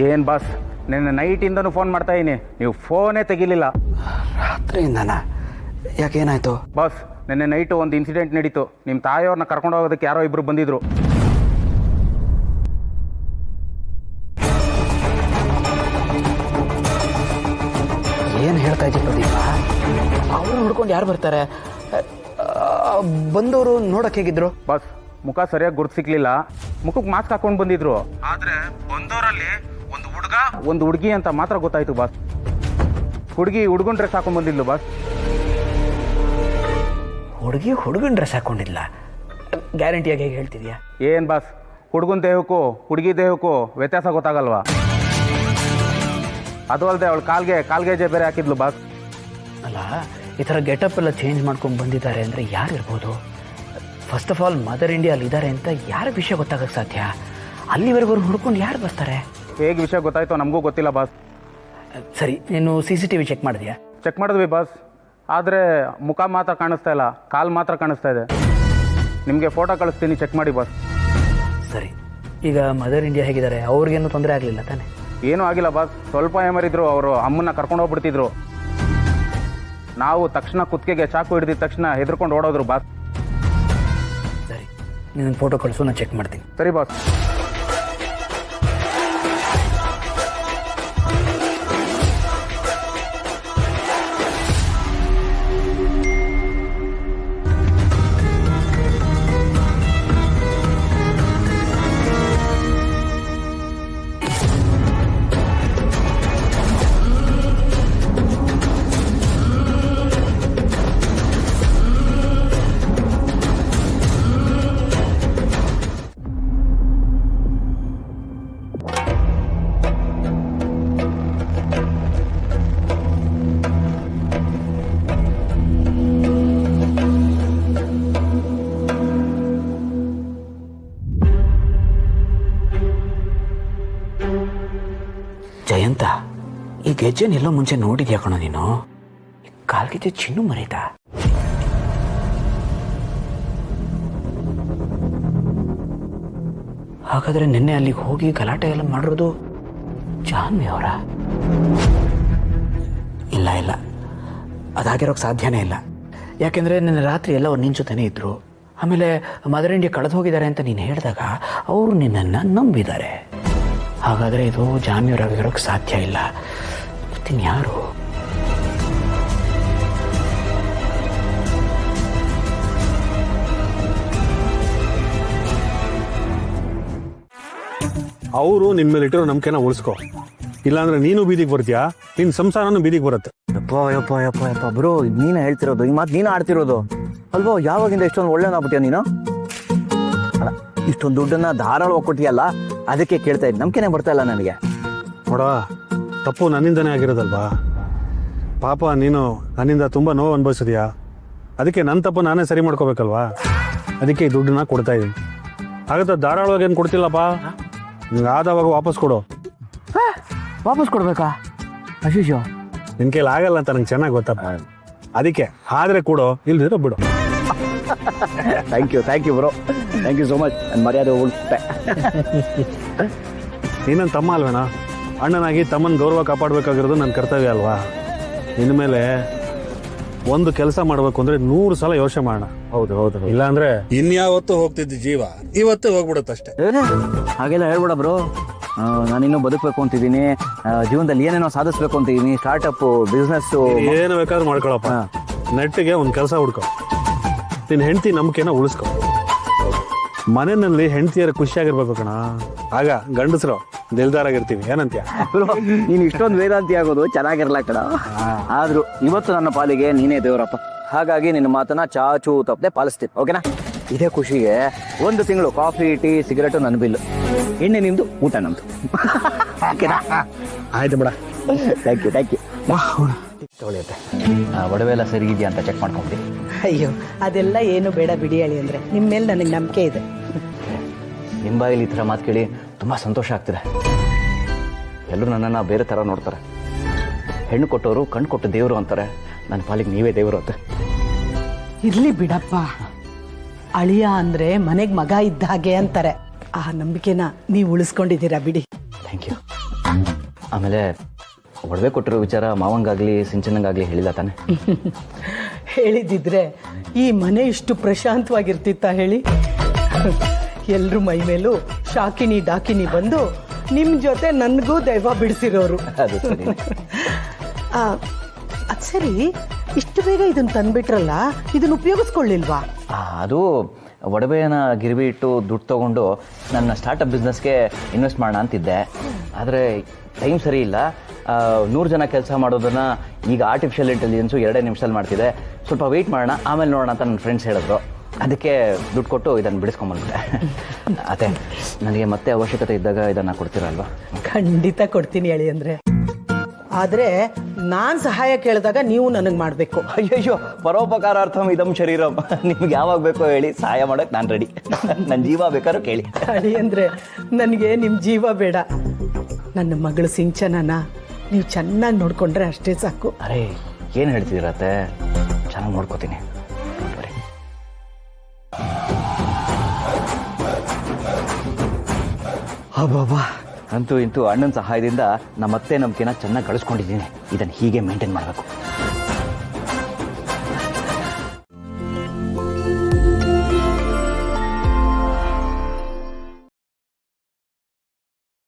ಏನು ಬಾಸ್, ನಿನ್ನೆ ನೈಟಿಂದನೂ ಫೋನ್ ಮಾಡ್ತಾ ಇದ್ದೀನಿ, ನೀವು ಫೋನೇ ತೆಗಿಲಿಲ್ಲ. ರಾತ್ರಿಯಿಂದನಾ? ಯಾಕೇನಾಯ್ತು? ಬಾಸ್, ನಿನ್ನೆ ನೈಟು ಒಂದು ಇನ್ಸಿಡೆಂಟ್ ನಡೀತು. ನಿಮ್ಮ ತಾಯಿಯವ್ರನ್ನ ಕರ್ಕೊಂಡು ಹೋಗೋದಕ್ಕೆ ಯಾರೋ ಇಬ್ಬರು ಬಂದಿದ್ರು. ಏನು ಹೇಳ್ತಾ ಇದ್ದೀವಿ ಪ್ರದೀಪ? ಅವ್ರನ್ನ ಹುಡ್ಕೊಂಡು ಯಾರು ಬರ್ತಾರೆ? ಬಂದವರು ನೋಡಕ್ಕೆ ಹೇಗಿದ್ರು? ಬಾಸ್, ಮುಖ ಸರಿಯಾಗಿ ಗುರ್ತು ಸಿಕ್ಲಿಲ್ಲ, ಮುಖಕ್ಕೆ ಮಾಸ್ಕ್ ಹಾಕೊಂಡು ಬಂದಿದ್ರು. ಆದ್ರೆ ಬಂದವರಲ್ಲಿ ಒಂದು ಹುಡುಗ ಒಂದು ಹುಡುಗಿ ಅಂತ ಮಾತ್ರ ಗೊತ್ತಾಯ್ತು ಬಾಸ್. ಹುಡುಗಿ ಹುಡುಗನ ಡ್ರೆಸ್ ಹಾಕೊಂಡು ಬಂದಿದ್ಲು ಬಾಸ್. ಹುಡುಗನ ಡ್ರೆಸ್ ಹಾಕೊಂಡಿಲ್ಲ? ಗ್ಯಾರಂಟಿಯಾಗಿ ಹೇಗೆ ಹೇಳ್ತಿದ್ಯಾ? ಏನು ಬಾಸ್, ಹುಡುಗನ ದೇಹಕ್ಕೂ ಹುಡುಗಿ ದೇಹಕ್ಕೂ ವ್ಯತ್ಯಾಸ ಗೊತ್ತಾಗಲ್ವಾ? ಅದು ಅಲ್ಲದೆ ಅವಳು ಕಾಲ್ಗೆಜೆ ಬೇರೆ ಹಾಕಿದ್ಲು ಬಾಸ್. ಅಲ್ಲ, ಈ ಥರ ಗೆಟಪ್ ಎಲ್ಲ ಚೇಂಜ್ ಮಾಡ್ಕೊಂಡು ಬಂದಿದ್ದಾರೆ ಅಂದರೆ ಯಾರು ಇರ್ಬೋದು? ಫಸ್ಟ್ ಆಫ್ ಆಲ್ ಮದರ್ ಇಂಡಿಯಲ್ಲಿ ಇದ್ದಾರೆ ಅಂತ ಯಾರ ವಿಷಯ ಗೊತ್ತಾಗಕ್ಕೆ ಸಾಧ್ಯ? ಅಲ್ಲಿವರೆಗೂ ಹುಡ್ಕೊಂಡು ಯಾರು ಬರ್ತಾರೆ? ಹೇಗೆ ವಿಷಯ ಗೊತ್ತಾಯ್ತು ನಮಗೂ ಗೊತ್ತಿಲ್ಲ ಬಾಸ್. ಸರಿ, ನೀನು CCTV ಚೆಕ್ ಮಾಡಿದ್ಯಾ? ಚೆಕ್ ಮಾಡಿದ್ವಿ ಬಾಸ್, ಆದರೆ ಮುಖ ಮಾತ್ರ ಕಾಣಿಸ್ತಾ ಇಲ್ಲ, ಕಾಲು ಮಾತ್ರ ಕಾಣಿಸ್ತಾ ಇದೆ. ನಿಮಗೆ ಫೋಟೋ ಕಳಿಸ್ತೀನಿ, ಚೆಕ್ ಮಾಡಿ ಬಾಸ್. ಸರಿ, ಈಗ ಮದರ್ ಇಂಡಿಯಾ ಹೇಗಿದ್ದಾರೆ? ಅವ್ರಿಗೇನು ತೊಂದರೆ ಆಗಲಿಲ್ಲ ತಾನೆ? ಏನೂ ಆಗಿಲ್ಲ ಬಾಸ್, ಸ್ವಲ್ಪ ಏಮರಿದ್ರು. ಅವರು ಅಮ್ಮನ್ನ ಕರ್ಕೊಂಡು ಹೋಗ್ಬಿಡ್ತಿದ್ರು. ನಾವು ತಕ್ಷಣ ಕುತ್ತಿಗೆಗೆ ಚಾಕು ಹಿಡಿದಿದ ತಕ್ಷಣ ಹೆದರ್ಕೊಂಡು ಓಡೋದ್ರು ಬಾಸ್. ಸರಿ, ನೀನು ಫೋಟೋ ಕಳಿಸು, ನಾನು ಚೆಕ್ ಮಾಡ್ತೀನಿ. ಸರಿ ಬಾಸ್. ಜಯಂತ, ಈ ಗೆಜ್ಜೆನ ಎಲ್ಲೋ ಮುಂಚೆ ನೋಡಿದ್ಯಾ ಕಣೋ ನೀನು? ಕಾಲ್ಗೆಜ್ಜೆ ಚಿನ್ನು ಮರೀತಾ? ಹಾಗಾದ್ರೆ ನಿನ್ನೆ ಅಲ್ಲಿಗೆ ಹೋಗಿ ಗಲಾಟೆ ಎಲ್ಲ ಮಾಡಿರೋದು ಜಾನ್ವಿ ಅವರ? ಇಲ್ಲ, ಅದಾಗಿರೋಕ್ಕೆ ಸಾಧ್ಯನೇ ಇಲ್ಲ. ಯಾಕೆಂದರೆ ನಿನ್ನೆ ರಾತ್ರಿ ಎಲ್ಲ ಅವ್ರು ನಿನ್ನ ಜೊತೆನೇ ಇದ್ದರು. ಆಮೇಲೆ ಮದರ್ ಇಂಡಿಯಾ ಕಳೆದು ಹೋಗಿದ್ದಾರೆ ಅಂತ ನೀನು ಹೇಳಿದಾಗ ಅವರು ನಿನ್ನನ್ನು ನಂಬಿದ್ದಾರೆ. ಹಾಗಾದರೆ ಇದು ಜಾನ್ವಿಯವರಾಗಿರೋಕ್ಕೆ ಸಾಧ್ಯ ಇಲ್ಲ. ಮತ್ತಿನ್ಯಾರು? ಅವರು ನಿನ್ನ ಮೇಲೆ ಇಟ್ಟಿರೋ ನಂಬಿಕೆನ ಉಳಿಸ್ಕೊ, ಇಲ್ಲಾಂದ್ರೆ ನೀನು ಬೀದಿಗೆ ಬರ್ತೀಯಾ, ನಿನ್ನ ಸಂಸಾರನೂ ಬೀದಿಗೆ ಬರುತ್ತೆ. ಯಪ್ಪ ಬ್ರೋ, ನೀನು ಹೇಳ್ತಿರೋದು ಈ ಮಾತು, ನೀನು ಆಡ್ತಿರೋದು ಅಲ್ವೋ? ಯಾವಾಗಿಂದ ಇಷ್ಟೊಂದು ಒಳ್ಳೆನಾಗ್ಬಿಟ್ಟಿಯ ನೀನು? ಇಷ್ಟೊಂದು ದುಡ್ಡನ್ನ ಧಾರಾಳವಾಗಿ ಕೊಟ್ಟಿಯಲ್ಲ, ಅದಕ್ಕೆ ಕೇಳ್ತಾ ಇದ್ದೆ. ನಂಬಿಕೆನೇ ಬರ್ತಾ ಇಲ್ಲ ನನಗೆ. ನೋಡ, ತಪ್ಪು ನನ್ನಿಂದನೇ ಆಗಿರೋದಲ್ವಾ? ಪಾಪ ನೀನು ನನ್ನಿಂದ ತುಂಬ ನೋವು ಅನುಭವಿಸಿದ್ಯಾ, ಅದಕ್ಕೆ ನನ್ನ ತಪ್ಪು ನಾನೇ ಸರಿ ಮಾಡ್ಕೋಬೇಕಲ್ವಾ? ಅದಕ್ಕೆ ಈ ದುಡ್ಡನ್ನ ಕೊಡ್ತಾ ಇದ್ದೀನಿ. ಹಾಗಾದ್ರೆ ಧಾರಾಳವಾಗಿ ಏನು ಕೊಡ್ತಿಲ್ಲಪ್ಪ, ನಿಂಗೆ ಆದವಾಗ ವಾಪಸ್ ಕೊಡು. ವಾಪಸ್ ಕೊಡ್ಬೇಕಾ? ಅಶೀಶು, ನಿನ್ನ ಕೈಲಿ ಆಗಲ್ಲ ಅಂತ ನಂಗೆ ಚೆನ್ನಾಗಿ ಗೊತ್ತಪ್ಪ. ಅದಕ್ಕೆ ಆದ್ರೆ ಕೊಡು, ಇಲ್ದಿರೋ ಬಿಡು. Thank you bro, thank you so much. ನನ್ನ ಮರ್ಯಾದೆ ಉಳಿಸ್ತೆ. ನೀನನ್ನ ತಮ್ಮ ಅಲ್ವೇಣ? ಅಣ್ಣನಾಗಿ ತಮ್ಮನ ಗೌರವ ಕಾಪಾಡಬೇಕಾಗಿರೋದು ನನ್ನ ಕರ್ತವ್ಯ ಅಲ್ವಾ? ಇನ್ನು ಮೇಲೆ ಒಂದು ಕೆಲಸ ಮಾಡಬೇಕು ಅಂದ್ರೆ 100 ಸಲ ಯೋಚನೆ ಮಾಡೋಣ. ಹೌದು. ಇಲ್ಲಾಂದ್ರೆ ಇನ್ಯಾವತ್ತು ಹೋಗ್ತಿದ್ದ ಜೀವ ಇವತ್ತೇ ಹೋಗ್ಬಿಡುತ್ತಷ್ಟೇ. ಹಾಗೆಲ್ಲ ಹೇಳ್ಬೇಡ ಬ್ರೋ. ನಾನಿನ್ನೂ ಬದುಕಬೇಕು ಅಂತಿದ್ದೀನಿ, ಜೀವನದಲ್ಲಿ ಏನೇನೋ ಸಾಧಿಸ್ಬೇಕು ಅಂತಿದ್ದೀನಿ. ಸ್ಟಾರ್ಟಪ್, ಬಿಸ್ನೆಸ್ಸು, ಏನು ಬೇಕಾದ್ರೂ ಮಾಡ್ಕೊಳಪ್ಪ. ನೆಟ್ಟಿಗೆ ಒಂದು ಕೆಲಸ ಹುಡ್ಕೊ, ನಿನ್ನ ಹೆಂಡತಿ ನಂಬಿಕೆನ ಉಳಿಸ್ಕೊ. ಮನೆಯಲ್ಲಿ ಹೆಂಡತಿಯರ ಖುಷಿಯಾಗಿರ್ಬೇಕು ಕಣ, ಆಗ ಗಂಡಸರು ದಿಲ್ದಾರಾಗಿರ್ತೀವಿ. ಏನಂತೀಯ? ನೀನು ಇಷ್ಟೊಂದು ವೇದಾಂತಿ ಆಗೋದು ಚೆನ್ನಾಗಿರ್ಲ ಕಣ. ಆದ್ರೂ ಇವತ್ತು ನನ್ನ ಪಾಲಿಗೆ ನೀನೇ ದೇವರಪ್ಪ. ಹಾಗಾಗಿ ನಿನ್ನ ಮಾತನ್ನ ಚಾಚು ತಪ್ಪದೆ ಪಾಲಿಸ್ತೀನಿ, ಓಕೆನಾ? ಇದೇ ಖುಷಿಗೆ 1 ತಿಂಗಳು ಕಾಫಿ, ಟೀ, ಸಿಗರೇಟು ನನ್ನ ಬಿಲ್ಲು, ಎಣ್ಣೆ ನಿಮ್ದು, ಊಟ ನಮ್ದು. ಓಕೆನಾ? ಆಯ್ತು ಬಿಡ. Thank you. ತೊಳೆಯುತ್ತೆ. ಒಡವೆ ಎಲ್ಲ ಸರಿಗಿದೆಯಾ ಅಂತ ಚೆಕ್ ಮಾಡ್ಕೊಂತೀನಿ. ಅಯ್ಯೋ, ಅದೆಲ್ಲ ಏನು ಬೇಡ ಬಿಡಿ ಹೇಳಿ. ಅಂದರೆ ನಿಮ್ಮ ಮೇಲೆ ನನಗೆ ನಂಬಿಕೆ ಇದೆ. ನಿಮ್ಮ ಬಾಯಲ್ಲಿ ಈ ಥರ ಮಾತು ಕೇಳಿ ತುಂಬ ಸಂತೋಷ ಆಗ್ತಿದೆ. ಎಲ್ಲರೂ ನನ್ನನ್ನು ಬೇರೆ ಥರ ನೋಡ್ತಾರೆ. ಹೆಣ್ಣು ಕೊಟ್ಟವರು ಕಣ್ಣು ಕೊಟ್ಟ ದೇವರು ಅಂತಾರೆ. ನನ್ನ ಪಾಲಿಗೆ ನೀವೇ ದೇವರು ಅಂತ. ಇರ್ಲಿ ಬಿಡಪ್ಪ, ಅಳಿಯ ಅಂದರೆ ಮನೆಗೆ ಮಗ ಇದ್ದ ಹಾಗೆ ಅಂತಾರೆ. ಆ ನಂಬಿಕೆನ ನೀವು ಉಳಿಸ್ಕೊಂಡಿದ್ದೀರಾ ಬಿಡಿ. Thank you. ಆಮೇಲೆ ಒಡವೆ ಕೊಟ್ಟಿರೋ ವಿಚಾರ ಮಾವಂಗಾಗಲಿ ಸಿಂಚನಂಗಾಗಲಿ ಹೇಳಿಲ್ಲ ತಾನೆ? ಹೇಳಿದ್ದಿದ್ರೆ ಈ ಮನೆ ಇಷ್ಟು ಪ್ರಶಾಂತವಾಗಿರ್ತಿತ್ತ ಹೇಳಿ? ಎಲ್ರ ಮೈ ಮೇಲೂ ಶಾಕಿನಿ ಡಾಕಿನಿ ಬಂದು ನಿಮ್ಮ ಜೊತೆ ನನಗೂ ದೈವ ಬಿಡಿಸಿರೋರು. ಅದು ಸರಿ. ಅದು ಸರಿ, ಇಷ್ಟು ಬೇಗ ಇದನ್ನ ತಂದ್ಬಿಟ್ರಲ್ಲ, ಇದನ್ನ ಉಪಯೋಗಿಸ್ಕೊಳ್ಳಿಲ್ವಾ? ಅದು ಒಡವೆನ ಗಿರ್ವಿ ಇಟ್ಟು ದುಡ್ಡು ತೊಗೊಂಡು ನನ್ನ ಸ್ಟಾರ್ಟಪ್ ಬಿಸ್ನೆಸ್ಗೆ ಇನ್ವೆಸ್ಟ್ ಮಾಡೋಣ ಅಂತಿದ್ದೆ. ಆದರೆ ಟೈಮ್ ಸರಿ ಇಲ್ಲ. 100 ಜನ ಕೆಲಸ ಮಾಡೋದನ್ನು ಈಗ ಆರ್ಟಿಫಿಷಿಯಲ್ ಇಂಟೆಲಿಜೆನ್ಸು 2 ನಿಮಿಷದಲ್ಲಿ ಮಾಡ್ತಿದೆ. ಸ್ವಲ್ಪ ವೆಯ್ಟ್ ಮಾಡೋಣ, ಆಮೇಲೆ ನೋಡೋಣ ಅಂತ ನನ್ನ ಫ್ರೆಂಡ್ಸ್ ಹೇಳಿದ್ರು. ಅದಕ್ಕೆ ದುಡ್ಡು ಕೊಟ್ಟು ಇದನ್ನು ಬಿಡಿಸ್ಕೊಂಬಂದ್ಬಿಟ್ಟೆ. ಅದೇ ನನಗೆ ಮತ್ತೆ ಅವಶ್ಯಕತೆ ಇದ್ದಾಗ ಇದನ್ನು ಕೊಡ್ತೀರಲ್ವಾ? ಖಂಡಿತ ಕೊಡ್ತೀನಿ ಹೇಳಿ ಅಂದರೆ. ಆದರೆ ನಾನು ಸಹಾಯ ಕೇಳಿದಾಗ ನೀವು ನನಗೆ ಮಾಡಬೇಕು. ಅಯ್ಯಯ್ಯೋ, ಪರೋಪಕಾರಾರ್ಥಂ ಇದಂ ಶರೀರಂ. ನಿಮ್ಗೆ ಯಾವಾಗ ಬೇಕೋ ಹೇಳಿ, ಸಹಾಯ ಮಾಡೋಕ್ಕೆ ನಾನು ರೆಡಿ. ನನ್ನ ಜೀವ ಬೇಕಾದ್ರೂ ಕೇಳಿ. ಹೇಳಿ ಅಂದರೆ ನನಗೆ ನಿಮ್ಮ ಜೀವ ಬೇಡ. ನನ್ನ ಮಗಳು ಸಿಂಚನನ ನೀವು ಚೆನ್ನಾಗಿ ನೋಡಿಕೊಂಡ್ರೆ ಅಷ್ಟೇ ಸಾಕು. ಅರೇ, ಏನು ಹೇಳ್ತಿದ್ದೀರತ್ತೆ? ಚೆನ್ನಾಗಿ ನೋಡ್ಕೋತೀನಿ. ಅಬ್ಬಬ್ಬಾ, ಅಂತೂ ಇಂತೂ ಅಣ್ಣನ ಸಹಾಯದಿಂದ ನಮ್ಮತ್ತೆ ನಂಬಿಕೆನ ಚೆನ್ನಾಗಿ ಗಳಿಸ್ಕೊಂಡಿದ್ದೀನಿ. ಇದನ್ನು ಹೀಗೆ ಮೇಂಟೈನ್ ಮಾಡಬೇಕು.